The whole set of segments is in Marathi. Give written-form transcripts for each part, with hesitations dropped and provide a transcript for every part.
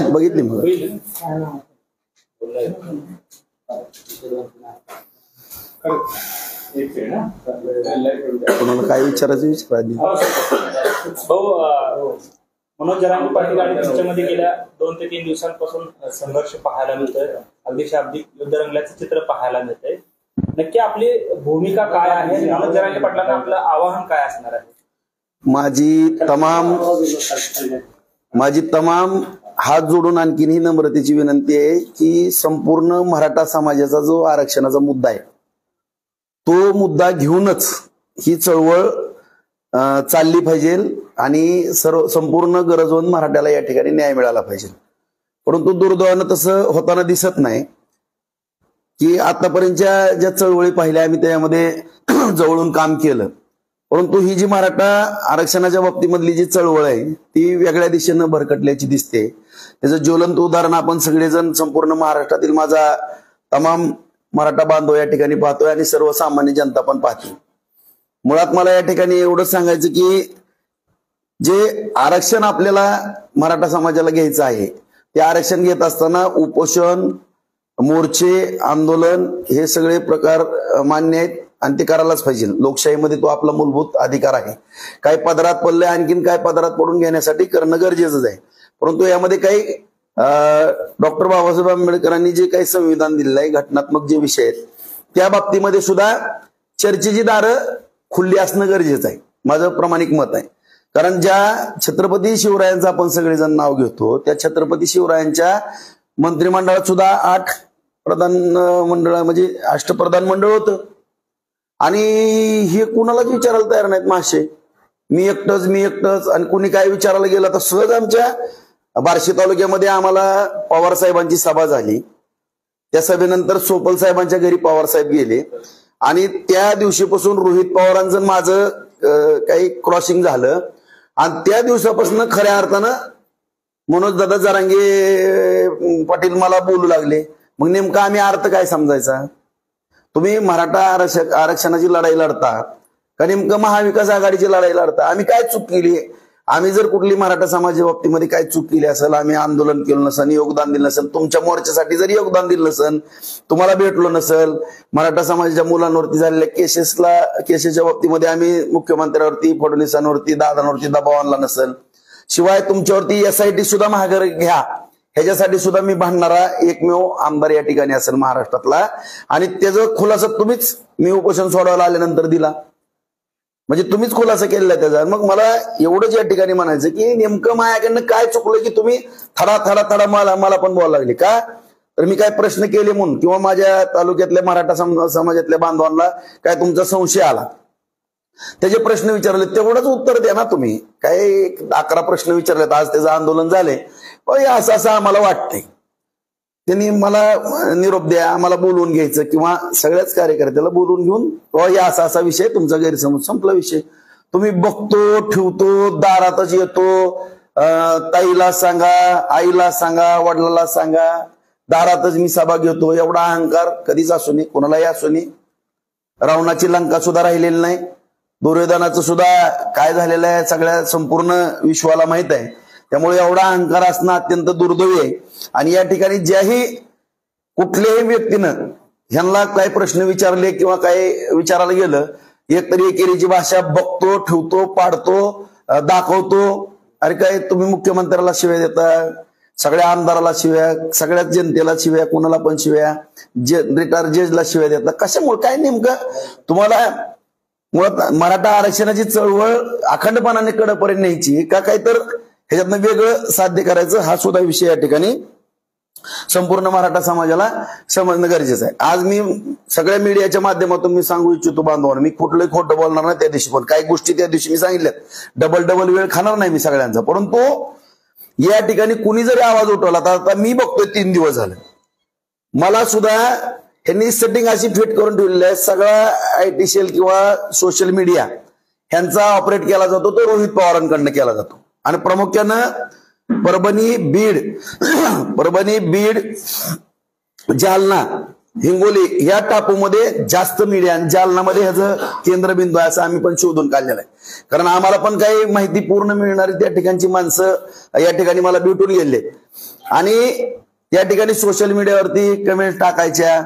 बघितली मग कोणाला काय विचारायचं विचारा. मनोज जरांगे पाटील आणि त्यांच्यामध्ये गेल्या 2 ते 3 दिवसांपासून संघर्ष पाहायला मिळतोय. अगदी शाब्दिक युद्ध रंगल्याचं चित्र पाहायला मिळतंय. नक्की आपली भूमिका काय आहे? मनोज जरांगे पाटलांना आपलं आवाहन काय असणार आहे? माझी तमाम हात जोडून आणखीन ही नम्रतेची विनंती आहे की संपूर्ण मराठा समाजाचा जो आरक्षणाचा मुद्दा आहे तो मुद्दा घेऊनच ही चळवळ चालली पाहिजे आणि संपूर्ण गरजवंत मराठ्याला या ठिकाणी न्याय मिळाला पाहिजे. परंतु दुर्दैवानं तसं होताना दिसत नाही की आतापर्यंतच्या ज्या चळवळी पाहिल्या आम्ही त्यामध्ये जवळून काम केलं, परंतु ही जी मराठा आरक्षणाच्या बाबतीमधली जी चळवळ आहे ती वेगळ्या दिशेनं भरकटल्याची दिसते. त्याचं ज्वलंत उदाहरण आपण सगळेजण संपूर्ण महाराष्ट्रातील माझा तमाम मराठा बांधव या ठिकाणी पाहतोय आणि सर्वसामान्य जनता पण पाहते. मुळात मला या ठिकाणी एवढंच सांगायचं की जे आरक्षण आपल्याला मराठा समाजाला घ्यायचं आहे ते आरक्षण घेत असताना उपोषण, मोर्चे, आंदोलन हे सगळे प्रकार मान्य आहेत आणि ते करायलाच पाहिजे. लोकशाहीमध्ये तो आपला मूलभूत अधिकार आहे. काय पदरात पडले आणखीन काय पदरात पडून घेण्यासाठी करणं गरजेचंच आहे. परंतु यामध्ये काही डॉक्टर बाबासाहेब आंबेडकरांनी जे काही संविधान दिलेलं आहे, घटनात्मक जे विषय आहेत त्या बाबतीमध्ये सुद्धा चर्चेची दारं खुल्ली असणं गरजेचं आहे, माझं प्रामाणिक मत आहे. कारण ज्या छत्रपती शिवरायांचं आपण सगळेजण नाव घेतो त्या छत्रपती शिवरायांच्या मंत्रिमंडळात सुद्धा 8 प्रधान मंडळ म्हणजे अष्टप्रधान मंडळ होतं आणि हे कुणालाच विचारायला तयार नाहीत मासे. मी एकटंच आणि कुणी काय विचारायला गेलं तर सहज आमच्या बार्शी तालुक्यामध्ये आम्हाला पवार साहेबांची सभा झाली. त्या सभेनंतर सोपल साहेबांच्या घरी पवार साहेब गेले आणि त्या दिवशीपासून रोहित पवारांचं माझं काही क्रॉसिंग झालं आणि त्या दिवसापासून खऱ्या अर्थानं मनोज दादा जरांगे पाटील मला बोलू लागले. मग नेमका आम्ही अर्थ काय समजायचा? तुम्ही मराठा आरक्षणाची लढाई लढता का नेमकं महाविकास आघाडीची लढाई लढता? आम्ही काय चूक केली? आम्ही जर कुठली मराठा समाजाच्या बाबतीमध्ये काय चूक केली असेल, आम्ही आंदोलन केलं नसेल, योगदान दिलं नसेल, तुमच्या मोर्चासाठी जरी योगदान दिलं नसेल, तुम्हाला भेटलो नसेल, मराठा समाजाच्या मुलांवरती झालेल्या केसेसच्या बाबतीमध्ये आम्ही मुख्यमंत्र्यांवरती, फडणवीसांवरती, दादांवरती दबाव आणला नसेल, शिवाय तुमच्यावरती SIT सुद्धा महागार घ्या ह्याच्यासाठी सुद्धा मी भांडणारा एकमेव आमदार या ठिकाणी असेल महाराष्ट्रातला आणि त्याचा खुलासा तुम्हीच मी उपोषण सोडवायला आल्यानंतर दिला, म्हणजे तुम्हीच खुलासा केलेला त्याचा. मग मला एवढंच या ठिकाणी म्हणायचं की नेमकं माझ्याकडनं काय चुकलं की तुम्ही थडा मला पण बोलायला लागले का? तर मी काय प्रश्न केले म्हणून किंवा माझ्या तालुक्यातल्या मराठा समाजातल्या बांधवांना काय तुमचा संशय आला, त्याचे प्रश्न विचारले, तेवढंच उत्तर द्या ना तुम्ही. काय 11 प्रश्न विचारलेत, आज त्याचं आंदोलन झाले, असं आम्हाला वाटतंय. त्यांनी मला निरोप द्या, आम्हाला बोलवून घ्यायचं किंवा सगळ्याच कार्यकर्त्याला बोलवून घेऊन असा विषय, तुमचा गैरसमज संपला विषय. तुम्ही बघतो, ठेवतो, दारातच येतो, ताईला सांगा, आईला सांगा, वडिलाला सांगा, दारातच मी सभा घेतो, एवढा अहंकार कधीच असू नये, कोणालाही असू नये. रावणाची लंका सुद्धा राहिलेली नाही, दुर्योधनाचं सुद्धा काय झालेलं आहे सगळ्या संपूर्ण विश्वाला माहित आहे. त्यामुळे एवढा अहंकार असणं अत्यंत दुर्दैवी आहे. आणि या ठिकाणी ज्याही कुठल्याही व्यक्तीनं ह्यांना काही प्रश्न विचारले किंवा काही विचारायला गेलं, एकतरी एकेरीची भाषा बघतो, ठेवतो, पाडतो, दाखवतो. अरे काय तुम्ही मुख्यमंत्र्याला शिव्या देता, सगळ्या आमदाराला शिव्या, सगळ्याच जनतेला शिव्या, कोणाला पण शिव्या, रिटायर जजला शिव्या देता. कशामुळे काय नेमकं तुम्हाला मुळात मराठा आरक्षणाची चळवळ अखंडपणाने कडपर्यंत न्यायची का काय तर ह्याच्यातनं वेगळं साध्य करायचं, हा सुद्धा विषय या ठिकाणी संपूर्ण मराठा समाजाला समजणं गरजेचं आहे. आज मी सगळ्या मीडियाच्या माध्यमातून मी सांगू इच्छितो बांधवांना, मी कुठलंही खोटं बोलणार नाही त्या दिवशी, पण काही गोष्टी त्या दिवशी मी सांगितल्यात, डबल वेळ खाणार नाही मी सगळ्यांचा. परंतु या ठिकाणी कुणी जरी आवाज उठवला तर आता मी बघतोय 3 दिवस झाले, मला सुद्धा ह्यांनी सेटिंग अशी फिट करून ठेवलेली आहे, सगळा IT सेल किंवा सोशल मीडिया ह्यांचा ऑपरेट केला जातो तो रोहित पवारांकडनं केला जातो. आणि प्रामुख्यानं परभणी, बीड, जालना हिंगोली या टापूमध्ये जास्त मीडिया आणि जालनामध्ये ह्याचं केंद्रबिंदू आहे असं आम्ही पण शोधून काढलेलं आहे. कारण आम्हाला पण काही माहिती पूर्ण मिळणारी त्या ठिकाणची माणसं या ठिकाणी मला भेटून गेले आणि त्या ठिकाणी सोशल मीडियावरती कमेंट टाकायच्या,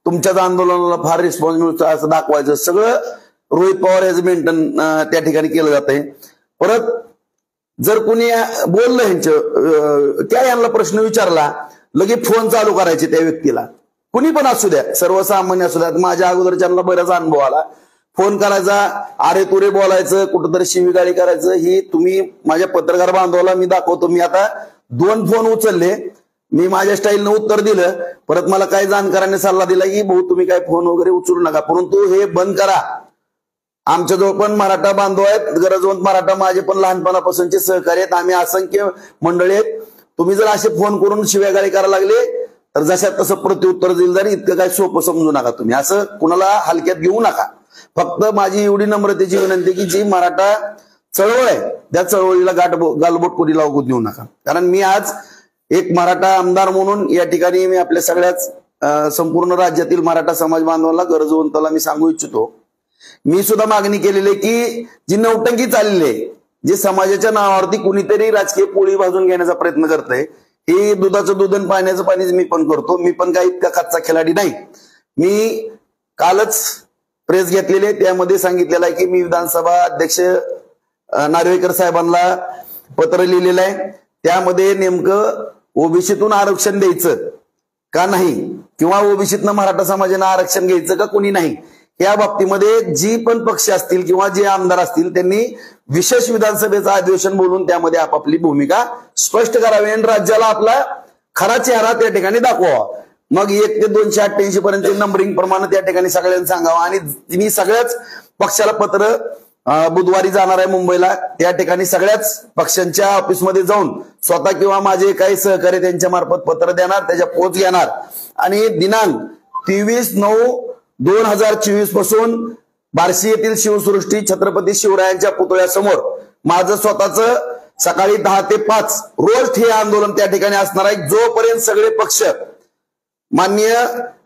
तुमच्याच आंदोलनाला फार रिस्पॉन्स मिळतो असं दाखवायचं. सगळं रोहित पवार याचं मेंटेन त्या ठिकाणी केलं जातंय. परत जर कोणी बोललं ह्यांचं काय यांना प्रश्न विचारला लगेच फोन चालू करायचे त्या व्यक्तीला, कुणी पण असू द्या, सर्वसामान्य असू द्या. माझ्या अगोदरच्यांना बराच अनुभव आला. फोन करायचा, अरे तुरे बोलायचं, कुठंतरी शिवीगाळी करायचं. ही तुम्ही माझ्या पत्रकार बांधवाला मी दाखवतो. मी आता 2 फोन उचलले, मी माझ्या स्टाईलनं उत्तर दिलं. परत मला काही जाणकारांनी सल्ला दिला की भाऊ तुम्ही काय फोन वगैरे उचलू नका, परंतु हे बंद करा. आमच्याजवळ पण मराठा बांधव आहेत, गरजवंत मराठा माझे पण लहानपणापासूनचे सहकारी आहेत. आम्ही असंख्य मंडळी आहेत. तुम्ही जर असे फोन करून शिव्यागाळी करायला लागले तर जशा तसं प्रत्युत्तर दिलं जाईल. इतकं काय सोपं समजू नका तुम्ही, असं कुणाला हलक्यात घेऊ नका. फक्त माझी एवढी नम्रतेची विनंती की जी मराठा चळवळ आहे त्या चळवळीला गालबोट कोणी लावू देऊ नका. कारण मी आज एक मराठा आमदार म्हणून या ठिकाणी मी आपल्या सगळ्याच संपूर्ण राज्यातील मराठा समाज बांधवांना गरजवंताला मी सांगू इच्छितो, मी सुद्धा मागणी केलेली आहे की जी नौटंकी चाललेली आहे, जे समाजाच्या नावावरती कुणीतरी राजकीय पोळी भाजून घेण्याचा प्रयत्न करतंय, हे दुधाचं दूध आणि पाण्याचं पाणीच मी पण करतो. मी पण काही इतका कच्चा खिलाडी नाही. मी कालच प्रेस घेतलेली आहे, त्यामध्ये सांगितलेलं आहे की मी विधानसभा अध्यक्ष नार्वेकर साहेबांना पत्र लिहिलेलं आहे. त्यामध्ये नेमकं ओबीसीतून आरक्षण द्यायचं का नाही किंवा ओबीसीतनं मराठा समाजानं आरक्षण घ्यायचं का कुणी नाही, या बाबतीमध्ये जी पण पक्ष असतील किंवा जे आमदार असतील त्यांनी विशेष विधानसभेचं अधिवेशन बोलून त्यामध्ये आपापली भूमिका स्पष्ट करावी आणि राज्याला आपला खरा चेहरा त्या ठिकाणी दाखवावा. मग 1 ते 288 पर्यंत नंबरिंग प्रमाणे त्या ठिकाणी सगळ्यांना सांगावं. आणि मी सगळ्याच पक्षाला पत्र बुधवारी जाणार आहे मुंबईला, त्या ठिकाणी सगळ्याच पक्षांच्या ऑफिसमध्ये जाऊन स्वतः किंवा माझे काही सहकारी त्यांच्या मार्फत पत्र देणार, त्याच्या पोच घेणार आणि दिनांक 23/9/2024 पासून बार्शी येथील शिवसृष्टी छत्रपती शिवरायांच्या पुतळ्यासमोर माझं स्वतःचं सकाळी 10 ते 5 रोज हे आंदोलन त्या ठिकाणी असणार आहे. जोपर्यंत सगळे पक्ष माननीय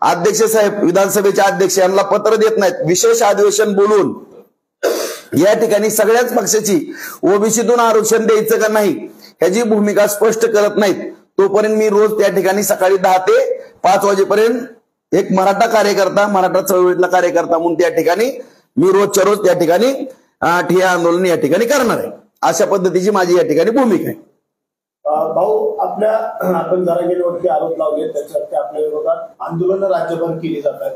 अध्यक्ष साहेब विधानसभेचे अध्यक्ष यांना पत्र देत नाहीत, विशेष अधिवेशन बोलून या ठिकाणी सगळ्याच पक्षाची ओबीसीतून आरक्षण द्यायचं का नाही ह्याची भूमिका स्पष्ट करत नाहीत, तोपर्यंत मी रोज त्या ठिकाणी सकाळी 10 ते 5 वाजेपर्यंत एक मराठा कार्यकर्ता, मराठा चळवळीतला कार्यकर्ता म्हणून त्या ठिकाणी मी रोजच्या रोज त्या ठिकाणी ठिय्या आंदोलन या ठिकाणी करणार आहे. अशा पद्धतीची माझी या ठिकाणी भूमिका आहे. भाऊ, आपण जरांगेवरती आरोप लावले, त्याच्यावरती आपल्या विरोधात आंदोलन राज्यभर केली जातात,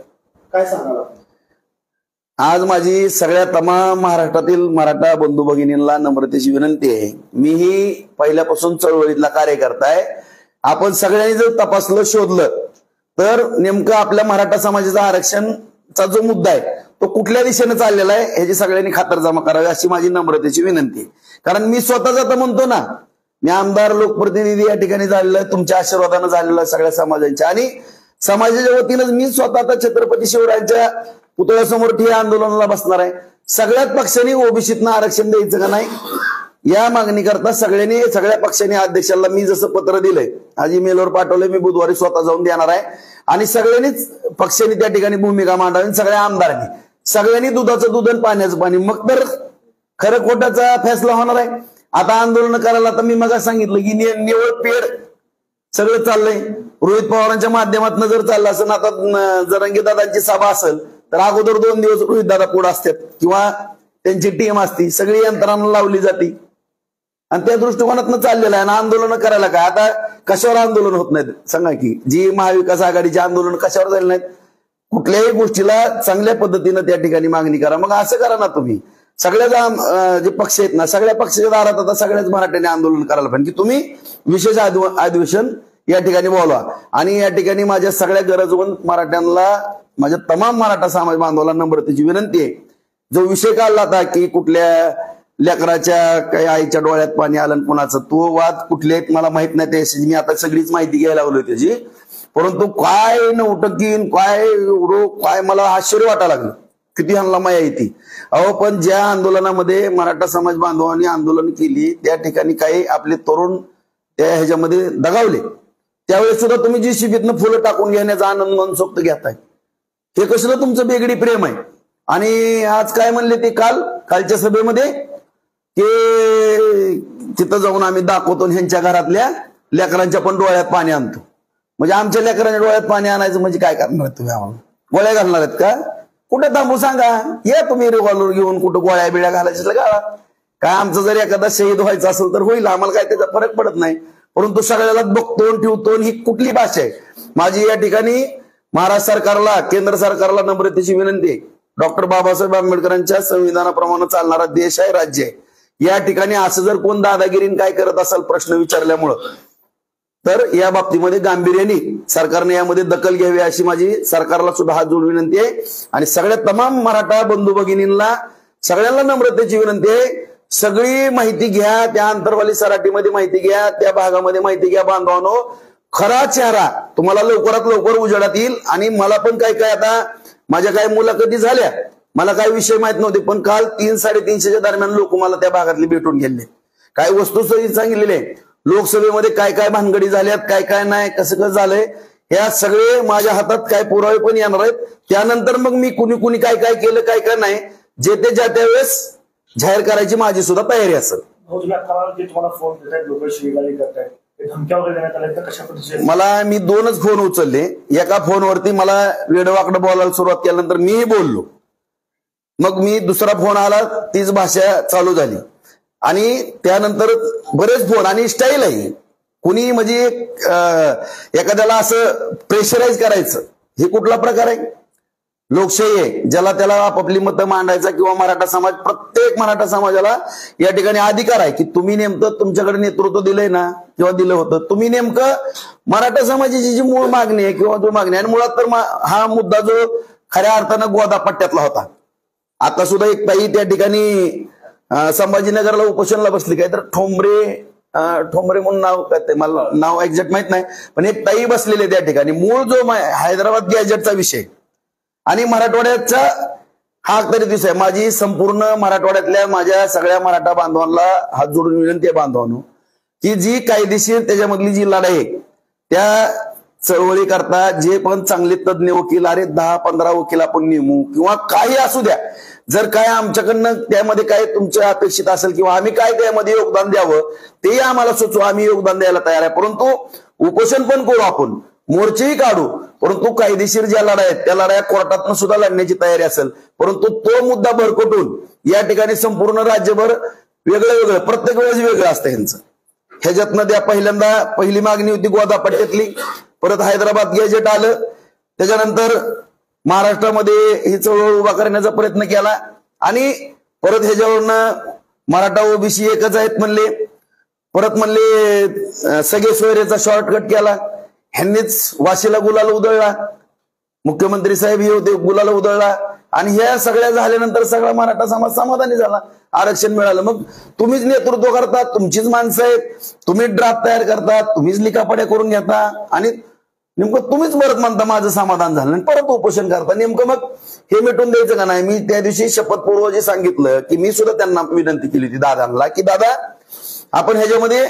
काय सांगणार? आज माझी सगळ्या तमाम महाराष्ट्रातील मराठा बंधू भगिनींना नम्रतेची विनंती आहे. मीही पहिल्यापासून चळवळीतला कार्यकर्ता आहे. आपण सगळ्यांनी जर तपासलं, शोधलं तर नेमकं आपल्या मराठा समाजाचा आरक्षणचा जो मुद्दा आहे तो कुठल्या दिशेने चाललेला आहे ह्याची सगळ्यांनी खातरजमा करावी अशी माझी नम्रतेची विनंती आहे. कारण मी स्वतःच आता म्हणतो ना, मी आमदार लोकप्रतिनिधी या ठिकाणी झालेला आहे, तुमच्या आशीर्वादानं झालेला आहे सगळ्या समाजांच्या, आणि समाजाच्या वतीनं मी स्वतः आता छत्रपती शिवरायांच्या पुतळ्यासमोर ठिय्या आंदोलनाला बसणार आहे. सगळ्याच पक्षांनी ओबीसीतनं आरक्षण द्यायचं का नाही या मागणी करता सगळ्या पक्षांनी अध्यक्षांना मी जसं पत्र दिलंय, आज ईमेलवर पाठवलंय, मी बुधवारी स्वतः जाऊन देणार आहे. आणि सगळ्यांनीच पक्षांनी त्या ठिकाणी भूमिका मांडावी, सगळ्या आमदारांनी सगळ्यांनी दुधाचं दूध आणि पाण्याचं पाणी, मग तर खरं खोटाचा फैसला होणार आहे. आता आंदोलन करायला तर मी मग सांगितलं की निवळ पेड सगळं चाललंय. रोहित पवारांच्या माध्यमातून जर चाललं असेल, आता जरांगे दादांची सभा असेल तर अगोदर 2 दिवस रोहित दादा पुढे असतात किंवा त्यांची टीम असती, सगळी यंत्रणा लावली जाते आणि त्या दृष्टिकोनातनं चाललेलं आहे. ना आंदोलन करायला काय, आता कशावर आंदोलन होत नाहीत सांगा की, जी महाविकास आघाडीचे आंदोलन कशावर झाले नाहीत, कुठल्याही गोष्टीला चांगल्या पद्धतीनं त्या ठिकाणी मागणी करा. मग असं करा ना तुम्ही, सगळ्या जे पक्ष आहेत ना, सगळ्या पक्षाच्या दारात आता सगळ्याच मराठ्यांनी आंदोलन करायला पाहिजे की तुम्ही विशेष अधिवेशन या ठिकाणी बोलवा. आणि या ठिकाणी माझ्या सगळ्या गरजवंत मराठ्यांना, माझ्या तमाम मराठा समाज बांधवांना नम्रतेची विनंती आहे. जो विषय काढला होता की कुठल्या लेकराच्या काही आईच्या डोळ्यात पाणी आलं कुणाचं, तो वाद कुठले मला माहित नाही, त्याची मी आता सगळीच माहिती घ्यायला लावली त्याची. परंतु काय नौटंकीन, काय एवढं, काय मला आश्चर्य वाटायला लागलं, किती ह्यांना माया येते. अहो, पण ज्या आंदोलनामध्ये मराठा समाज बांधवांनी आंदोलन केली त्या ठिकाणी काही आपले तरुण त्या ह्याच्यामध्ये दगावले, त्यावेळेस सुद्धा तुम्ही JCBतनं फुलं टाकून घेण्याचा आनंद मनसोक्त घेताय. हे कसलं तुमचं बेगडी प्रेम आहे. आणि आज काय म्हणले ते कालच्या सभेमध्ये की तिथं जाऊन आम्ही दाखवतो ह्यांच्या घरातल्या लेकरांच्या पण डोळ्यात पाणी आणतो. म्हणजे आमच्या लेकरांच्या डोळ्यात पाणी आणायचं म्हणजे काय करणार तुम्ही? आम्हाला गोळ्या घालणार आहेत का? कुठे थांबू सांगा. या तुम्ही रिव्हॉल्वर घेऊन कुठं गोळ्या बिळ्या घालायच्या गाळा. काय आमचं जर एखादा शहीद व्हायचं असेल तर होईल, आम्हाला काय त्याचा फरक पडत नाही. परंतु सगळ्याला बघतो ठेवतो ही कुठली भाषा आहे? माझी या ठिकाणी महाराष्ट्र सरकारला, केंद्र सरकारला नम्रतेची विनंती आहे. डॉक्टर बाबासाहेब आंबेडकरांच्या संविधानाप्रमाणे चालणारा देश आहे, राज्य आहे. या ठिकाणी असं जर कोण दादागिरीने काय करत असाल प्रश्न विचारल्यामुळं, तर या बाबतीमध्ये गांभीर्याने सरकारने यामध्ये दखल घ्यावी अशी माझी सरकारला सुद्धा हात जोडून विनंती आहे. आणि सगळ्या तमाम मराठा बंधू भगिनींना सगळ्यांना नम्रतेची विनंती आहे. सगळी माहिती घ्या, त्या अंतरवाली सराटीमध्ये माहिती घ्या, त्या भागामध्ये माहिती घ्या. बांधवांनो, खरा चेहरा तुम्हाला लवकरात लवकर उजेडात येईल. आणि मला पण काय आता माझ्या काय मुलाखती झाल्या, मला काय विषय माहित नव्हते, पण काल 300-350च्या दरम्यान लोक मला त्या भागातले भेटून गेले. काय वस्तुस्थिती सांगितलेले, लोकसभेमध्ये काय काय भानगडी झाल्यात, काय काय नाही, कसं झालंय, ह्या सगळे माझ्या हातात काय पुरावे पण येणार आहेत. त्यानंतर मग मी कुणी काय काय केलं, काय काय नाही, जे ते ज्या त्यावेळेस जाहीर करायची माझी सुद्धा तयारी असेल. मला मी 2च फोन उचलले. एका फोनवरती मला वेडवाकडं बोलायला सुरुवात केल्यानंतर मीही बोललो. मग मी दुसरा फोन आला, तीच भाषा चालू झाली. आणि त्यानंतर बरेच फोन आणि स्टाईल आहे. कुणी म्हणजे एखाद्याला असं प्रेशराईज करायचं, हे कुठला प्रकार आहे? लोकशाही आहे, ज्याला त्याला आपापली मतं मांडायचा किंवा मराठा समाज, प्रत्येक मराठा समाजाला या ठिकाणी अधिकार आहे की तुम्ही नेमकं तुमच्याकडे नेतृत्व दिलंय ना किंवा दिलं होतं, तुम्ही नेमकं मराठा समाजाची जी मूळ मागणी आहे किंवा जो मागणी आहे, आणि मुळात तर हा मुद्दा जो खऱ्या अर्थानं गोदापट्ट्यातला होता. आता सुद्धा एक ताई त्या ठिकाणी संभाजीनगरला उपोषणला बसली, काय तर ठोंबरे म्हणून नाव, काय ते मला नाव एक्झॅक्ट माहित नाही, पण एक ताई बसलेली त्या ठिकाणी. मूळ जो हैदराबाद गॅजेटचा विषय आणि मराठवाड्याचा हा तरी दिवस आहे. माझी संपूर्ण मराठवाड्यातल्या माझ्या सगळ्या मराठा बांधवांना हात जोडून विनंती आहे बांधवांनो, की जी कायदेशीर त्याच्यामधली जी लढाई आहे, त्या चळवळी करता जे पण चांगले तज्ज्ञ वकील, अरे 10-15 वकील आपण नेमू किंवा काही असू द्या, जर काय आमच्याकडनं त्यामध्ये काय तुमच्या अपेक्षित असेल किंवा आम्ही काय त्यामध्ये योगदान द्यावं तेही आम्हाला सुचवा, आम्ही योगदान द्यायला तयार आहे. परंतु उपोषण पण करू, आपण मोर्चेही काढू, परंतु कायदेशीर ज्या लढाई आहेत त्या लढाया कोर्टातनं सुद्धा लढण्याची तयारी असेल. परंतु तो मुद्दा भरकटून या ठिकाणी संपूर्ण राज्यभर वेगळं प्रत्येक वेळेस वेगळं असतं यांचं. ह्याच्यातनं त्या पहिली मागणी होती गोदापट्ट्यातली, परत हैदराबाद गॅजेट आलं, त्याच्यानंतर महाराष्ट्रामध्ये ही चळवळ उभा करण्याचा प्रयत्न केला आणि परत ह्याच्यावरनं मराठा ओबीसी एकच आहेत म्हणले, परत म्हणले सगळे सोयरेचा शॉर्टकट केला, ह्यांनीच वाशीला गुलाल उधळला, मुख्यमंत्री साहेब हे होते, गुलाल उधळला. आणि ह्या सगळ्या झाल्यानंतर सगळा मराठा समाज समाधानी झाला, आरक्षण मिळालं. मग तुम्हीच नेतृत्व करता, तुमचीच माणसं आहेत, तुम्हीच ड्राफ्ट तयार करता, तुम्हीच लिखापड्या करून घेता आणि नेमकं तुम्हीच परत म्हणता माझं समाधान झालं आणि परत उपोषण करता. नेमकं मग हे मिटून द्यायचं का नाही? मी त्या दिवशी शपथपूर्व जे सांगितलं की मी सुद्धा त्यांना विनंती केली होती दादांना, की दादा आपण ह्याच्यामध्ये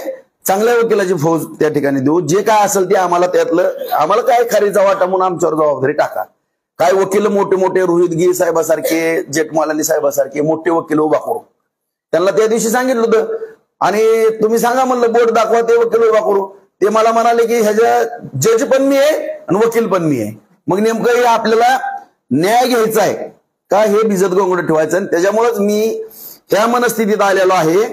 चांगल्या वकिलाची फौज त्या ठिकाणी देऊ, जे काय असेल ते आम्हाला त्यातलं आम्हाला काय खारीचा वाटा म्हणून आमच्यावर जबाबदारी टाका. काय वकील मोठे रोहितगी साहेबासारखे, जेठमलानी साहेबासारखे मोठे वकील उभा करू, त्यांना त्या दिवशी सांगितलं होतं. आणि तुम्ही सांगा म्हणलं बोट दाखवा, ते वकील उभा करू. ते मला म्हणाले की ह्याच्या जज पण मी आहे आणि वकील पण मी आहे. मग नेमकं हे आपल्याला न्याय घ्यायचा आहे का हे भिजत गोंगड ठेवायचं? आणि त्याच्यामुळेच मी त्या मनस्थितीत आलेलो आहे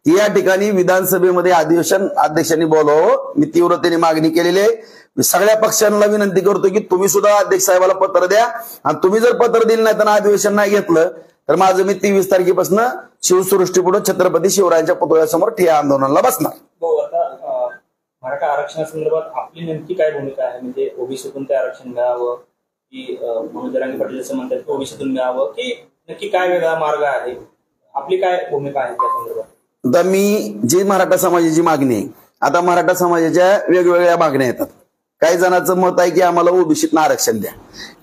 की या ठिकाणी विधानसभेमध्ये अधिवेशन अध्यक्षांनी बोलावं. मी तीव्रतेने मागणी केलेली आहे. मी सगळ्या पक्षांना विनंती करतो की तुम्ही सुद्धा अध्यक्ष साहेबाला पत्र द्या, आणि तुम्ही जर पत्र दिलं नाही तर अधिवेशन नाही घेतलं तर माझं मी 23 तारखेपासून शिवसृष्टी पुढे छत्रपती शिवरायांच्या पुतळ्यासमोर ठिय्या आंदोलनाला बसणार. आता मराठा आरक्षणासंदर्भात आपली नेमकी काय भूमिका आहे? म्हणजे ओबीसीतून ते आरक्षण मिळावं की मनोज जरांगे पाटील असं म्हणतात ओबीसीतून मिळावं, की नक्की काय वेगळा मार्ग आहे? आपली काय भूमिका आहे त्या संदर्भात? आता मी जी मराठा समाजाची मागणी आहे, आता मराठा समाजाच्या वेगवेगळ्या मागण्या येतात. काही जणांचं मत आहे की आम्हाला ओबीसीतनं आरक्षण द्या,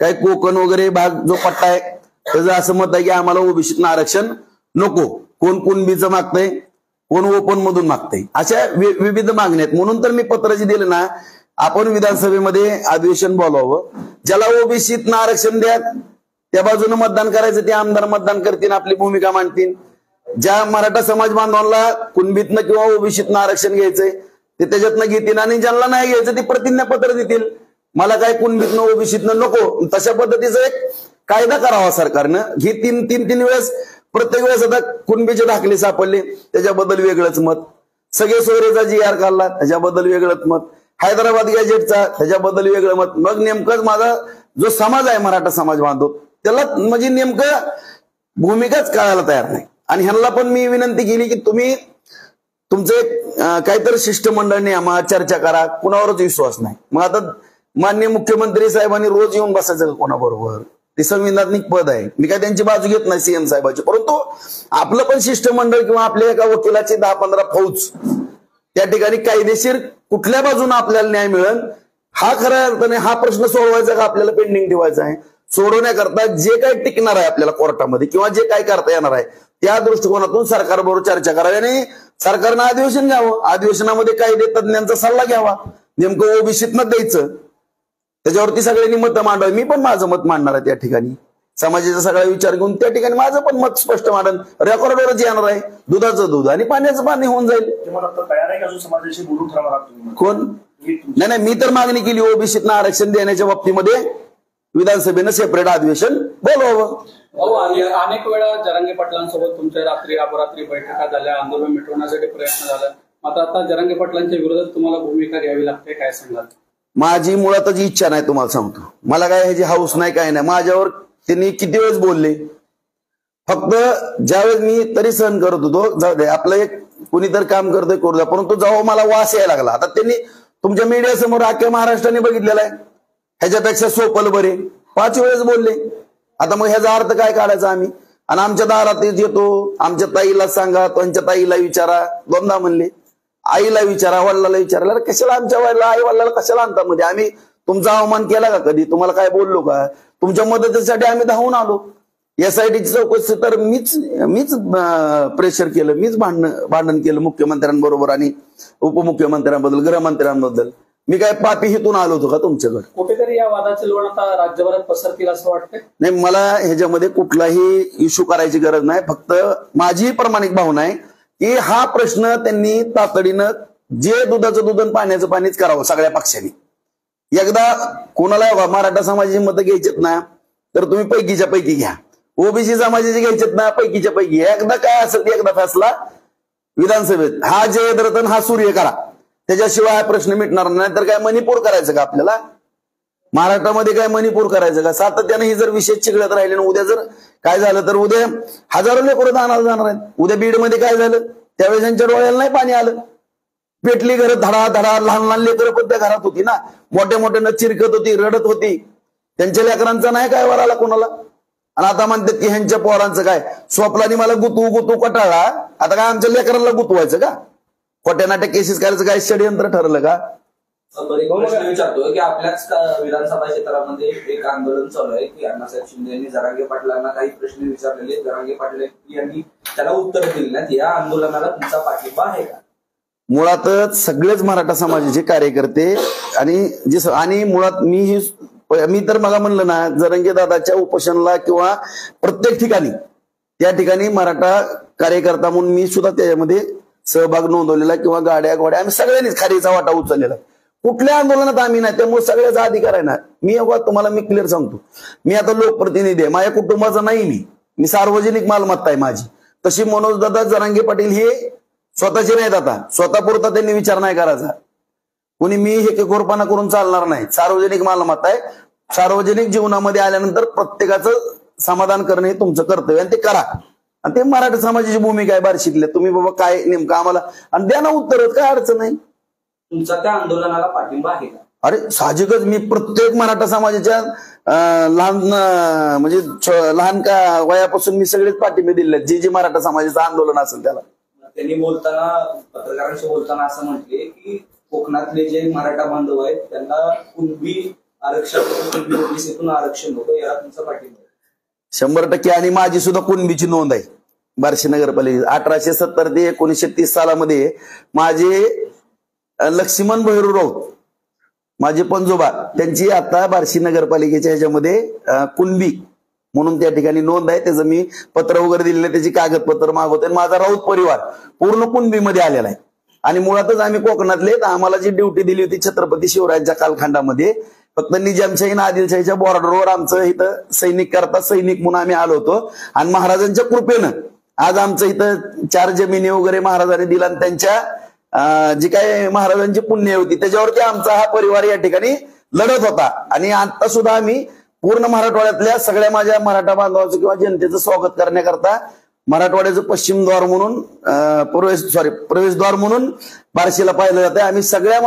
काही कोकण वगैरे भाग जो पट्टा आहे त्याचं असं मत आहे की आम्हाला ओबीसीतनं आरक्षण नको, कोण कुणबीचं मागतंय, कोण ओपन मधून मागतंय, अशा विविध मागण्या आहेत. म्हणून तर मी पत्र जे दिलं ना, आपण विधानसभेमध्ये अधिवेशन बोलावं, ज्याला ओबीसीतनं आरक्षण द्या त्या बाजूने मतदान करायचं, ते आमदार मतदान करतील, आपली भूमिका मांडतील. ज्या मराठा समाज बांधवांना कुणबीतनं किंवा ओबीसीतनं आरक्षण घ्यायचंय ते त्याच्यातनं घेतील, आणि ज्यांना नाही घ्यायचं ते प्रतिज्ञापत्र देतील. मला काय कुणबीतनं ओबीसीतनं नको, तशा पद्धतीचा एक कायदा करावा सरकारनं. ही तीन वेळेस प्रत्येक वेळेस आता कुणबीचे दाखले सापडले त्याच्याबद्दल वेगळंच मत, सगळे सोयरेचा GR काढला त्याच्याबद्दल वेगळंच मत, हैदराबाद गॅजेटचा त्याच्याबद्दल वेगळं मत. मग नेमकंच माझा जो समाज आहे मराठा समाज बांधव त्याला म्हणजे नेमकं भूमिकाच कळायला तयार नाही. आणि ह्यांना पण मी विनंती केली की तुम्ही तुमचे काहीतरी शिष्टमंडळ नेमा, चर्चा करा, कुणावरच विश्वास नाही. मग आता माननीय मुख्यमंत्री साहेबांनी रोज येऊन बसायचं का कोणाबरोबर, ते संविधानिक पद आहे, मी काय त्यांची बाजू घेत नाही CM साहेबांची, परंतु आपलं पण शिष्टमंडळ किंवा आपल्या एका वकिलाची 10-15 फौज त्या ठिकाणी कायदेशीर कुठल्या बाजूने आपल्याला न्याय मिळेल हा खऱ्या अर्थाने हा प्रश्न सोडवायचा का आपल्याला पेंडिंग ठेवायचा आहे. सोडवण्याकरता जे काही टिकणार आहे आपल्याला कोर्टामध्ये किंवा जे काही करता येणार आहे त्या दृष्टिकोनातून सरकारबरोबर चर्चा करावी आणि सरकारनं अधिवेशन घ्यावं, अधिवेशनामध्ये कायदे तज्ञांचा सल्ला घ्यावा, नेमकं ओबीसीतनं द्यायचं, त्याच्यावरती सगळ्यांनी मतं मांडावी. मी पण माझं मत मांडणार आहे त्या ठिकाणी, समाजाचा सगळा विचार घेऊन त्या ठिकाणी माझं पण मत स्पष्ट मांडन. रेकॉर्डवरच येणार आहे, दुधाचं दूध आणि पाण्याचं पाणी होऊन जाईल. तयार आहे का अजून समाजाशी बोलून ठरवणार कोण? नाही, मी तर मागणी केली ओबीसीतनं आरक्षण देण्याच्या बाबतीमध्ये विधानसभेनं सेपरेट अधिवेशन बोलवावं. अनेक वेळा जरांगे पाटलांसोबत तुमच्या रात्री अपरात्री बैठका झाल्या, आंदोलन मिटवण्यासाठी प्रयत्न झाला, मात्र आता जरांगे पाटलांच्या विरोधात तुम्हाला भूमिका घ्यावी लागते, काय सांगाल? माझी मुळातच इच्छा नाही, तुम्हाला सांगतो. मला काय ह्याची हाऊस नाही, काय नाही. माझ्यावर त्यांनी किती वेळेस बोलले, फक्त ज्यावेळेस मी तरी सहन करत होतो, जाऊ दे आपलं एक कुणीतरी काम करतोय करू द्या, परंतु जेव्हा मला वास यायला लागला, आता त्यांनी तुमच्या मीडिया समोर अख्ख्या महाराष्ट्राने बघितलेला आहे, ह्याच्यापेक्षा सोपल बरे 5 वेळेस बोलले. आता मग ह्याचा अर्थ काय काढायचा आम्ही? आणि आमच्या दारात येतो, आमच्या ताईला सांगा, त्यांच्या ताईला विचारा, 2दा म्हणले, आईला विचारा, वडिलाला विचारायला, कशाला आमच्या वडिला आई वडिलाला कशाला आणता? मध्ये आम्ही तुमचा अवमान केला का कधी? तुम्हाला काय बोललो का? तुमच्या मदतीसाठी आम्ही धावून आलो. SITची चौकशी तर मीच प्रेशर केलं, मीच भांडण केलं मुख्यमंत्र्यांबरोबर आणि उपमुख्यमंत्र्यांबद्दल, गृहमंत्र्यांबद्दल. मी काय पापी हितून आलो होतो का तुमच्याकडे? कुठेतरी या वादाचे लोण आता राज्यभरात पसरतील असं वाटतंय? नाही, मला ह्याच्यामध्ये कुठलाही इश्यू करायची गरज नाही. फक्त माझी प्रामाणिक भावना आहे की हा प्रश्न त्यांनी तातडीनं जे दुधाचं दूध आणि पाण्याचं पाणीच करावं सगळ्या पक्षांनी. एकदा कोणाला मराठा समाजाची मतं घ्यायचीत ना तर तुम्ही पैकीच्या पैकी घ्या, ओबीसी समाजाची घ्यायचीत ना पैकीच्या पैकी. एकदा काय असेल एकदा फैसला विधानसभेत, हा जयद्रथ हा सूर्य करा, त्याच्याशिवाय हा प्रश्न मिटणार नाही. तर काय मणिपूर करायचं का आपल्याला? महाराष्ट्रामध्ये काय मणिपूर करायचं का? सातत्याने ही जर विषय चिघळत राहिले ना, उद्या जर काय झालं तर उद्या हजारो लेकरं दानाला जाणार आहेत. उद्या बीडमध्ये काय झालं त्यावेळेस त्यांच्या डोळ्याला नाही पाणी आलं, पेटली घरं धडा धडा, लहान लहान लेकरं पण त्या घरात होती ना, मोठ्या मोठ्यानं चिरकत होती, रडत होती, त्यांच्या लेकरांचा नाही काय वर आला कोणाला. आणि आता म्हणतात की ह्यांच्या पोरांचं काय स्वप्नाने मला गुतू कटाळा, आता काय आमच्या लेकरांना गुतवायचं का? खोट्या नाट्या केसेस करायचं काय षडयंत्र ठरलं का? प्रश्न विचारतो की आपल्याच विधानसभा क्षेत्रामध्ये एक आंदोलन चालू आहे की अण्णासाहेब शिंदे यांनी जरांगे पाटलांना काही प्रश्न विचारलेले, जरांगे पाटील यांनी त्याला उत्तर दिले नाहीत. या आंदोलनाला तुमचा पाठिंबा आहे का? मुळातच सगळेच मराठा समाजाचे कार्यकर्ते आणि मुळात मी तर मला म्हणलं ना, जरांगे दादाच्या उपोषणाला किंवा प्रत्येक ठिकाणी त्या ठिकाणी मराठा कार्यकर्ता म्हणून मी सुद्धा त्याच्यामध्ये सहभाग नोंदवलेला किंवा गाड्या गोड्या आम्ही सगळ्यांनीच खारीचा वाटा उचललेला. कुठल्या आंदोलनात आम्ही नाही, त्यामुळे सगळ्याचा अधिकार आहे ना. तुम्हाला मी क्लिअर सांगतो, मी आता लोकप्रतिनिधी आहे, माझ्या कुटुंबाचा नाही, मी सार्वजनिक मालमत्ता आहे माझी. तशी मनोजदादा जरांगे पाटील हे स्वतःचे नाहीत, आता स्वतःपुरता त्यांनी विचार नाही करायचा. कोणी मी हे कोरपाना करून चालणार नाही, सार्वजनिक मालमत्ता आहे. सार्वजनिक जीवनामध्ये आल्यानंतर प्रत्येकाचं समाधान करणं हे तुमचं कर्तव्य आणि ते करा. आणि ते मराठा समाजाची भूमिका आहे बार्शीतल्या. तुम्ही बाबा काय नेमकं आम्हाला आणि द्या ना उत्तर, काय अडचण नाही. तुमचा त्या आंदोलनाला पाठिंबा आहे का? अरे साहजिकच, मी प्रत्येक मराठा समाजाच्या लहान का वयापासून मी सगळेच पाठिंबे दिले, जे मराठा समाजाचं आंदोलन असेल त्याला. त्यांनी पत्रकारांशी बोलताना असं म्हटले की कोकणातले जे मराठा बांधव आहेत त्यांना कुणबी आरक्षण, ओबीसीतून आरक्षण होतं, याला तुमचा पाठिंबा? 100% आणि माझी सुद्धा कुणबीची नोंद आहे बार्शी नगरपालिकेत. 1870 ते 1930 सालामध्ये माझे लक्ष्मण भैरू राऊत माझे पंजोबा त्यांची आता बार्शी नगरपालिकेच्या ह्याच्यामध्ये कुणबी म्हणून त्या ठिकाणी नोंद आहे. त्याचं मी पत्र वगैरे दिलेलं, त्याची कागदपत्र मागवतोय. माझा राऊत परिवार पूर्ण कुणबीमध्ये आलेला आहे. आणि मुळातच आम्ही कोकणातले, आम्हाला जी ड्युटी दिली होती छत्रपती शिवरायांच्या कालखंडामध्ये, फक्त निजामशाही आणि आदिलशाहीच्या बॉर्डरवर आमचं इथं सैनिक करता सैनिक म्हणून आम्ही आलो होतो. आणि महाराजांच्या कृपेनं आज आमचं इथं 4 जमिनी वगैरे महाराजांनी दिला. आणि त्यांच्या जी काय महाराजांची पुण्य होती त्याच्यावरती आमचा हा परिवार या ठिकाणी लढत होता. आणि आता सुद्धा आम्ही पूर्ण मराठवाड्यातल्या सगळ्या माझ्या मराठा बांधवांचं किंवा जनतेचं स्वागत करण्याकरता मराठवाड्याचं पश्चिम द्वार म्हणून प्रवेशद्वार म्हणून बार्शीला पाहिलं जातं. आम्ही सगळ्या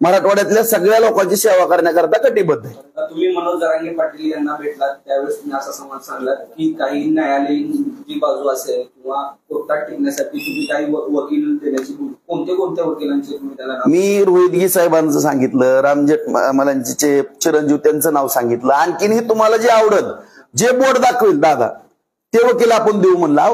मराठवाड्यातल्या सगळ्या लोकांची सेवा करण्याकरता कटिबद्ध आहे. तुम्ही मनोज जरांगे पाटील यांना भेटलात त्यावेळेस तुम्ही असा संवाद सांगलात की काही न्यायालयीन जी बाजू असेल किंवा कोर्टात टिकण्यासाठी तुम्ही काही वकील देण्याची, कोणत्या वकिलांची तुम्ही त्याला? मी रोहितगी साहेबांचं सांगितलं, राम जेठमलांचे चिरंजीव त्यांचं नाव सांगितलं. आणखीनही तुम्हाला जे आवडल, जे बोर्ड दाखवेल दादा ते वकील आपण देऊ म्हणला.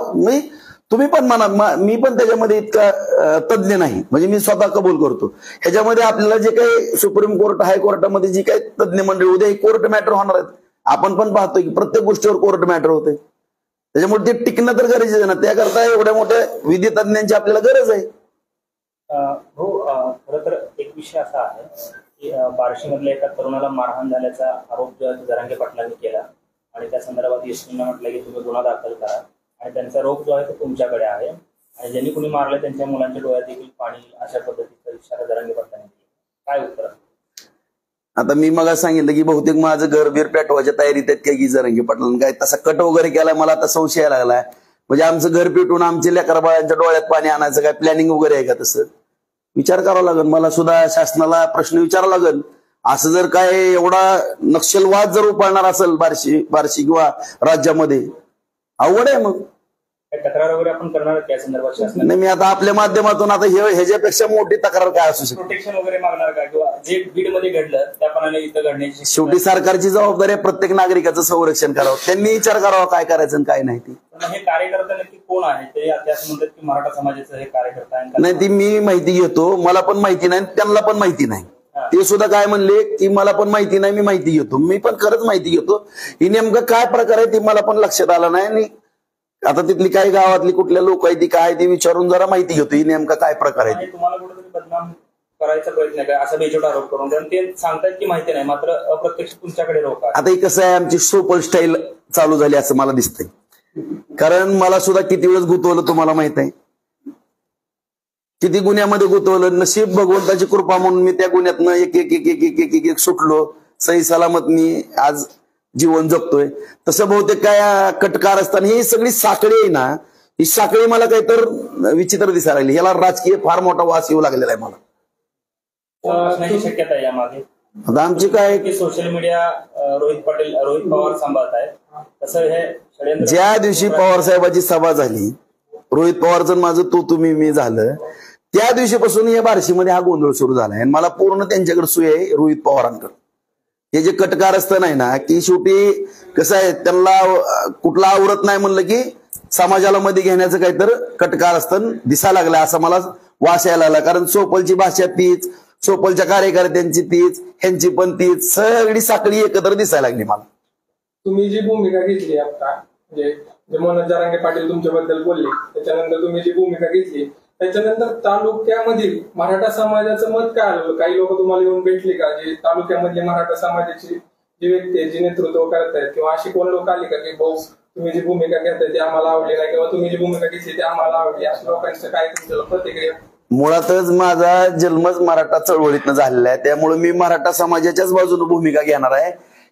तुम्ही पण म्हणा, मी पण त्याच्यामध्ये इतका तज्ज्ञ नाही, म्हणजे मी स्वतः कबूल करतो. ह्याच्यामध्ये आपल्याला जे काही सुप्रीम कोर्ट हायकोर्टामध्ये जी काही तज्ज्ञ मंडळी उद्या कोर्ट मॅटर होणार आहेत. आपण पण पाहतोय की प्रत्येक गोष्टीवर कोर्ट मॅटर होते. त्याच्यामुळे ते टिकणं तर गरजेचं आहे ना. त्याकरता एवढ्या मोठ्या विधी तज्ज्ञांची आपल्याला गरज आहे. हो, खरं तर एक विषय असा आहे की बार्शीमधल्या एका तरुणाला मारहाण झाल्याचा आरोप जरांगे पाटलांनी केला आणि त्या संदर्भात एसपींना म्हटलं की तुम्ही गुन्हा दाखल करा आणि त्यांचा रोग जो आहे तो तुमच्याकडे आहे आणि ज्यांनी कुणी मारलं त्यांच्या मुलांच्या डोळ्यात देखील पाणी, अशा पद्धतीचा इशारा जरांगे पाटलांनी दिला. काय उत्तर? आता मी मग सांगितलं की बहुतेक माझं घर बीर पेटवायच्या तयारीत आहेत काय की जरांगे पाटलांनी काय तसा कट वगैरे केलाय. मला आता संशय लागलाय, म्हणजे आमचं घर पेटून आमच्या लेकरा बाळांच्या डोळ्यात पाणी आणायचं काय प्लॅनिंग वगैरे आहे का? तसं विचार करावा लागेल. मला सुद्धा शासनाला प्रश्न विचारावा लागेल. असं जर काय एवढा नक्षलवाद जर उपाळणार असेल बार्शी किंवा राज्यामध्ये, अवघड आहे. मग तक्रार वगैरे आपण करणार त्या संदर्भात शासनाने? नाही, मी आता आपल्या माध्यमातून आता ह्याच्यापेक्षा मोठी तक्रार काय असू शकते? प्रोटेक्शन वगैरे मागणार का, किंवा जे बीडमध्ये घडलं त्याप्रमाणे इथं घडण्याची? शेवटी सरकारची जबाबदारी आहे प्रत्येक नागरिकाचं संरक्षण करावं. त्यांनी विचार करावा काय करायचं आणि काय नाही. ते हे कार्यकर्ता नक्की कोण आहे? ते असं म्हणतात की मराठा समाजाचं हे कार्यकर्ता आहे. नाही, ती मी माहिती घेतो. मला पण माहिती नाही, त्यांना पण माहिती नाही. ते सुद्धा काय म्हणले की मला पण माहिती नाही, मी माहिती घेतो. मी पण खरंच माहिती घेतो. ही नेमकं काय प्रकार आहे ती मला पण लक्षात आलं नाही. आणि आता तिथली काही गावातली कुठल्या लोक आहे ती काय ती विचारून जरा माहिती घेतो ही नेमका काय प्रकार आहे. तुम्हाला कुठेतरी बदनाम करायचा प्रयत्न काय, असा बेजोड आरोप करून? कारण ते सांगतात की माहिती नाही, मात्र अप्रत्यक्ष तुमच्याकडे रोख आहे. आता हे कसं आहे, आमची सोपल स्टाईल चालू झाली असं मला दिसतंय. कारण मला सुद्धा किती वेळेस गुंतवलं तुम्हाला माहित आहे, किती गुन्ह्यामध्ये गुंतवलं. नशीब भगवंताची कृपा म्हणून मी त्या गुन्ह्यातनं एक एक एक एक एक एक एक सुटलो. सही सलामत मी आज जीवन जगतोय. तसं बहुतेक काय कटकार असताना ही सगळी साखळी आहे ना, ही साखळी मला काहीतर विचित्र दिसायला लागली. याला राजकीय फार मोठा वास येऊ लागलेला आहे मला. असण्याची शक्यता आहे यामागे? आता आमची काय की सोशल मीडिया रोहित पवार सांभाळत आहेत, तसं हे षडयंत्र? ज्या दिवशी पवार साहेबांची सभा झाली, रोहित पवारचं माझं तू मी झालं, त्या दिवशीपासून या बार्शीमध्ये हा गोंधळ सुरू झाला आहे. मला पूर्ण त्यांच्याकडे सूय आहे रोहित पवारांकडे. हे जे कटकारस्थान नाही ना, की शेवटी कसं आहे, त्यांना कुठला आवडत नाही म्हणलं की समाजाला मध्ये घेण्याचं काहीतरी कटकारस्थान दिसायला लागलं असं मला वास यायला लागला. कारण सोपलची भाषा तीच, सोपलच्या कार्यकर्त्यांची तीच, ह्यांची पण तीच, सगळी साखळी एकत्र दिसायला लागली मला. तुम्ही जी भूमिका घेतली आता, जे मनोज जरांगे पाटील तुमच्याबद्दल बोलले, त्याच्यानंतर तुम्ही जी भूमिका घेतली त्याच्यानंतर तालुक्यामधील मराठा समाजाचं मत काय आलं? काही लोक तुम्हाला येऊन भेटले का, जे तालुक्यामधले मराठा समाजाची जी व्यक्ती आहे, जी नेतृत्व करतायत, किंवा अशी कोण लोक आली का की भाऊ तुम्ही जी भूमिका घेताय ती आम्हाला आवडली नाही, किंवा तुम्ही जी भूमिका घेतली ती आम्हाला आवडली, अशा लोकांचं काय तुमच्या प्रतिक्रिया? मुळातच माझा जन्मच मराठा चळवळीतनं झालेला आहे, त्यामुळे मी मराठा समाजाच्याच बाजूने भूमिका घेणार आहे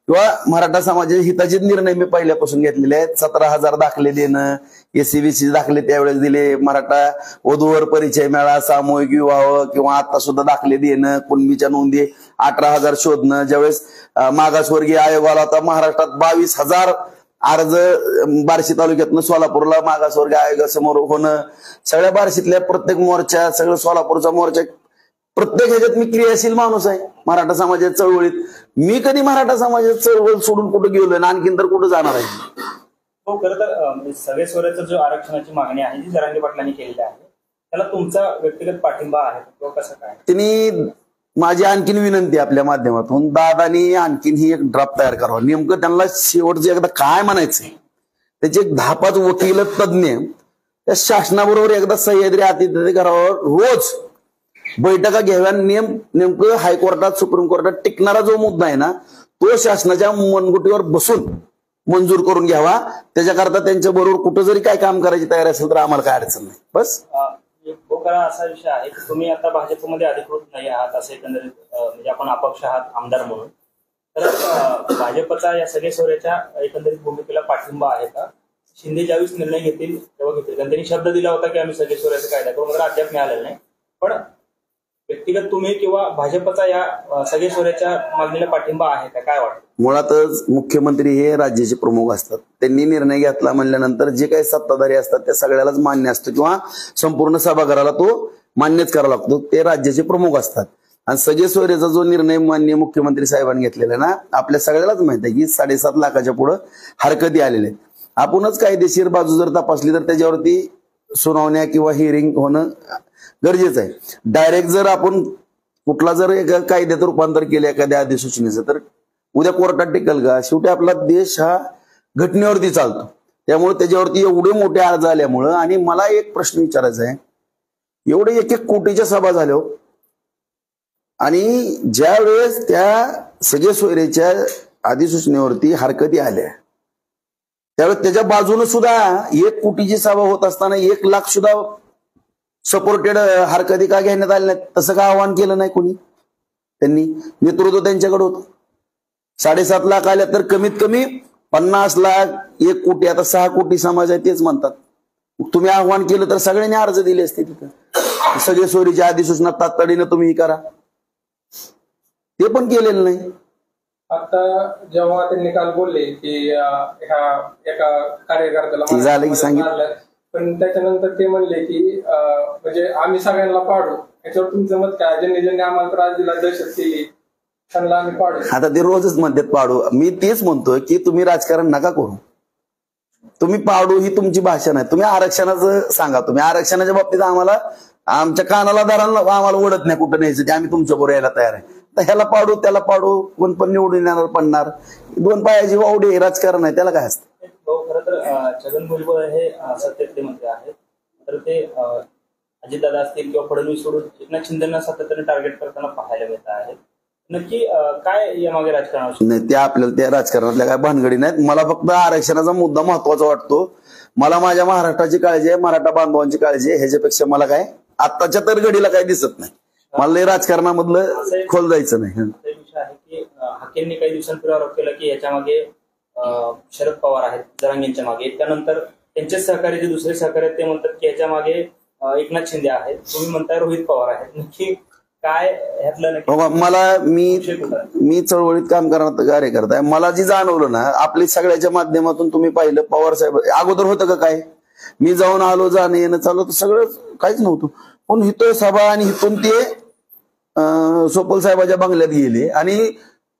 किंवा मराठा समाजाच्या हिताचे निर्णय मी पहिल्यापासून घेतलेले आहेत. 17,000 दाखले देणं, एससीबीसी दाखले त्यावेळेस दिले, मराठा वधूवर परिचय मेळा, सामूहिक विवाह किंवा आता सुद्धा दाखले देणं, कुणबीच्या नोंदी 18,000 शोधणं. ज्यावेळेस मागासवर्गीय आयोग आला होता महाराष्ट्रात 22,000 अर्ज बार्शी तालुक्यातनं सोलापूरला मागासवर्गीय आयोगासमोर होणं, सगळ्या बार्शीतल्या प्रत्येक मोर्चा, सगळं सोलापूरचा मोर्चा, प्रत्येक ह्याच्यात मी क्रियाशील माणूस आहे मराठा समाजाच्या चळवळीत. मी कधी मराठा समाजाची चळवळ सोडून कुठं गेलोय ना, आणखीन तर कुठं जाणार आहे. हो, खरं तर सगळेश्वराचं जो आरक्षणाची मागणी आहे जी जरांगे पाटलांनी केलेली आहे, त्याला तुमचा व्यक्तिगत पाठिंबा आहे किंवा कसं काय? त्यांनी माझी आणखीन विनंती आपल्या माध्यमातून, दादानी आणखीन ही एक ड्राफ्ट तयार करावा. नेमकं त्यांना शेवटचं एकदा काय म्हणायचंय, त्याचे 10-5 वकील तज्ज्ञ त्या शासनाबरोबर एकदा सह्याद्री अतिथी घरावर रोज बैठका घ्याव्या. नेमकं हायकोर्टात सुप्रीम कोर्टात टिकणारा जो मुद्दा आहे ना, तो शासनाच्या मनगुटीवर बसून मंजूर करून घ्यावा. त्याच्याकरता त्यांच्या बरोबर कुठं जरी काय काम करायची तयारी असेल तर आम्हाला काय अडचण नाही. बस बोकारा असा विषय आहे की तुम्ही आता भाजपमध्ये अधिकृत नाही आहात असं एकंदरीत, म्हणजे आपण अपक्ष आहात आमदार म्हणून. तर भाजपचा या सगळे सोऱ्याच्या एकंदरीत भूमिकेला पाठिंबा आहे का? शिंदे ज्यावेळेस निर्णय घेतील तेव्हा घेतील, कारण त्यांनी शब्द दिला होता की आम्ही सगळे सोऱ्याचा कायदा करू, मात्र अद्याप मिळालेला नाही. पण व्यक्तिगत तुम्ही किंवा भाजपचा या सगळे सोऱ्याच्या मागणीला पाठिंबा आहे का, काय वाटतं? मुळातच मुख्यमंत्री हे राज्याचे प्रमुख असतात. त्यांनी निर्णय घेतला म्हणल्यानंतर जे काही सत्ताधारी असतात त्या सगळ्यालाच मान्य असतं किंवा संपूर्ण सभागृहाला तो मान्यच करावा लागतो. ते राज्याचे प्रमुख असतात. आणि सगळे सोयरेचा जो निर्णय माननीय मुख्यमंत्री साहेबांनी घेतलेला ना, आपल्या सगळ्यालाच माहित आहे की 7.5 लाखाच्या पुढे हरकती आलेल्या आहेत. आपणच कायदेशीर बाजू जर तपासली तर त्याच्यावरती सुनावण्या किंवा हिअरिंग होणं गरजेचं आहे. डायरेक्ट जर आपण कुठला जर एका कायद्यात रूपांतर केलं एखाद्या अधिसूचनेचं तर उद्या कोर्टात टिकल का? शेवटी आपला देश हा घटनेवरती चालतो. त्यामुळे त्याच्यावरती एवढे मोठे अर्ज आल्यामुळं, आणि मला एक प्रश्न विचारायचा आहे, एवढे 1-1 कोटीच्या सभा झाल्या आणि ज्या वेळेस त्या सगळे सोयरेच्या अधिसूचनेवरती हरकती आल्या त्यावेळेस त्याच्या बाजूने सुद्धा 1 कोटीची सभा होत असताना 1 लाख सुद्धा सपोर्टेड हरकती का घेण्यात आल्या नाहीत? तसं का आवाहन केलं नाही कोणी? त्यांनी नेतृत्व त्यांच्याकडे होतं. 7.5 लाख आल्या तर कमीत कमी 50 लाख 1 कोटी, आता 6 कोटी समाज आहे तेच म्हणतात. तुम्ही आव्हान केलं तर सगळ्यांनी अर्ज दिले असते. तिथं सगळे सोयरीच्या अधिसूचना तातडीनं तुम्ही करा, ते पण केलेलं नाही. आता जेव्हा त्यांनी काल बोलले की ह्या एका कार्यकर्त्याला झालं की सांगितलं, पण त्याच्यानंतर ते म्हणले की म्हणजे आम्ही सगळ्यांना पाडू. याच्यावर तुमचं मत काय? ज्यांनी आम्हाला त्रास दिला, दहशत केली, त्यांना आम्ही पाडू. आता ते रोजच म्हणतात पाडू. मी तेच म्हणतोय की तुम्ही राजकारण नका करू. तुम्ही पाडू ही तुमची भाषा नाही. तुम्ही आरक्षणाचं सांगा. तुम्ही आरक्षणाच्या बाबतीत आम्हाला आमच्या कानाला धरायला आम्हाला ओढत नाही कुठं न्यायचं, ते आम्ही तुमच्या बरोबर यायला तयार आहे. तर ह्याला पाडू त्याला पाडू, कोण पण निवडून येणार पडणार, 2 पायाची वावडी राजकारण आहे, त्याला काय असतं? खरं तर छगन भुजबळ हे सत्तेतले मंत्री आहेत, तर ते अजितदादा असतील किंवा फडणवीस सोडून एकनाथ शिंदेना सातत्याने टार्गेट करताना पाहायला मिळत आहे. नक्की काय यामागे राजकारण नाही? ते आपल्याला त्या राजकारणातल्या काय भानगडी नाहीत. मला फक्त आरक्षणाचा मुद्दा महत्वाचा वाटतो. मला माझ्या महाराष्ट्राची काळजी आहे, मराठा बांधवांची काळजी आहे. ह्याच्यापेक्षा मला काय आत्ताच्या तर घडीला काय दिसत नाही. मला राजकारणामधलं खोल जायचं नाही. विषय आहे की हाकेंनी काही दिवसांपूर्वी आरोप केला की याच्यामागे शरद पवार आहेत जरांगेंच्या मागे. त्यानंतर त्यांचे सहकारी जे दुसरे सहकारी आहेत ते म्हणतात की याच्या मागे एकनाथ शिंदे आहेत, तुम्ही म्हणताय रोहित पवार आहेत. नक्की काय ह्यातलं? मला मी चळवळीत काम करणार कार्यकर्ता आहे. मला जी जाणवलं ना, आपली सगळ्याच्या माध्यमातून तुम्ही पाहिलं, पवार साहेब अगोदर होतं का काय? मी जाऊन आलो, जाणं येणं चालू तर सगळं काहीच नव्हतं. पण इथं सभा आणि इथून ते सोपल साहेबाच्या बंगल्यात गेले आणि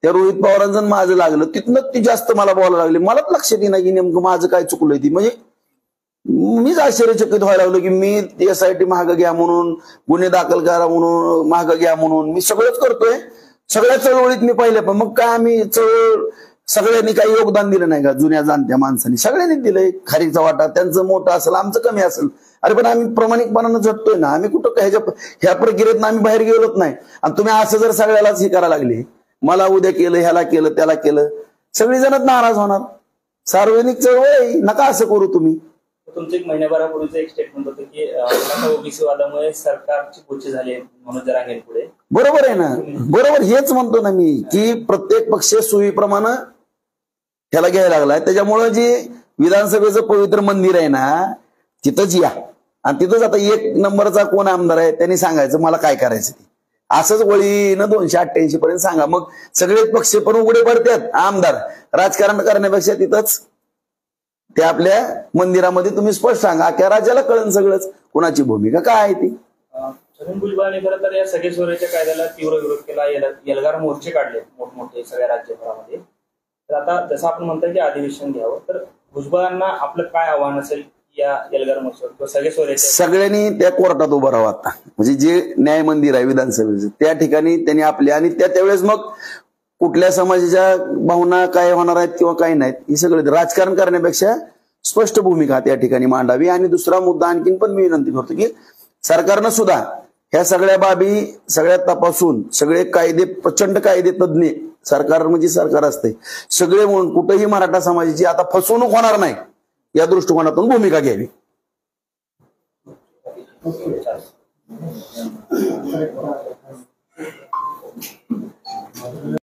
त्या रोहित पवारांचं माझं लागलं. तिथनं ती जास्त मला बोलायला लागली. मलाच लक्षात येईना की नेमकं माझं काय चुकलंय. ती म्हणजे मीच आश्चर्यचकित व्हायला लागलो की मी SIT महाग घ्या म्हणून, गुन्हे दाखल करा म्हणून, महाग घ्या म्हणून मी सगळंच करतोय. सगळ्या चळवळीत मी पाहिलं, पण मग काय आम्ही चळवळ सगळ्यांनी काही योगदान दिलं नाही का? जुन्या जाणत्या माणसांनी सगळ्यांनी दिलंय. खारीचा वाटा त्यांचं मोठं असेल, आमचं कमी असेल. अरे पण आम्ही प्रामाणिकपणानं झटतोय ना. आम्ही कुठं ह्या प्रक्रियेत आम्ही बाहेर गेलोच नाही. आणि तुम्ही असं जर सगळ्यालाच हे करायला लागले, मला उद्या केलं, ह्याला केलं, त्याला केलं, सगळीजणच नाराज होणार. सार्वजनिक चळवळ नका असं करू तुम्ही. तुमचं 1 महिन्याभरापूर्वीचं एक स्टेटमेंट होतं की ओबीसी वादामुळे सरकारची पुढची झाली म्हणून जरांगेंपुढे. बरोबर आहे ना, बरोबर. हेच म्हणतो ना मी की प्रत्येक पक्ष सोयीप्रमाणे ह्याला घ्यायला लागलाय. त्याच्यामुळे जे विधानसभेचं पवित्र मंदिर आहे ना, तिथंच या आणि तिथंच आता 1 नंबरचा कोण आमदार आहे त्यांनी सांगायचं मला काय करायचं ते. असंच वळीनं 288 पर्यंत सांगा. मग सगळेच पक्ष पण उघडे पडतात. आमदार राजकारण करण्यापेक्षा तिथंच ते आपल्या मंदिरामध्ये तुम्ही स्पष्ट सांगा. अख्या राज्याला कळण सगळंच कुणाची भूमिका काय आहे ती. छगन भुजबळांनी खरं तर या सगळे सोयऱ्याच्या कायद्याला तीव्र विरोध केला. एल्गार मोर्चे काढले मोठमोठे सगळ्या राज्यभरामध्ये. तर आता जसं आपण म्हणतोय की अधिवेशन घ्यावं, तर भुजबळांना आपलं काय आव्हान असेल या एल्गार महोत्सव किंवा सगळे सोयरे सगळ्यांनी त्या कोर्टात उभं राहावं आता. म्हणजे जे न्याय मंदिर आहे विधानसभेचं त्या ठिकाणी त्यांनी आपल्या आणि त्यावेळेस मग कुठल्या समाजाच्या भावना काय होणार आहेत किंवा काय नाहीत हे सगळं राजकारण करण्यापेक्षा स्पष्ट भूमिका त्या ठिकाणी मांडावी. आणि दुसरा मुद्दा आणखीन पण मी विनंती करतो की सरकारनं सुद्धा ह्या सगळ्या बाबी सगळ्या तपासून सगळे कायदे प्रचंड कायदे तज्ज्ञ सरकार म्हणजे सरकार असते सगळे म्हणून कुठेही मराठा समाजाची आता फसवणूक होणार नाही या दृष्टिकोनातून भूमिका घ्यावी. चालेल.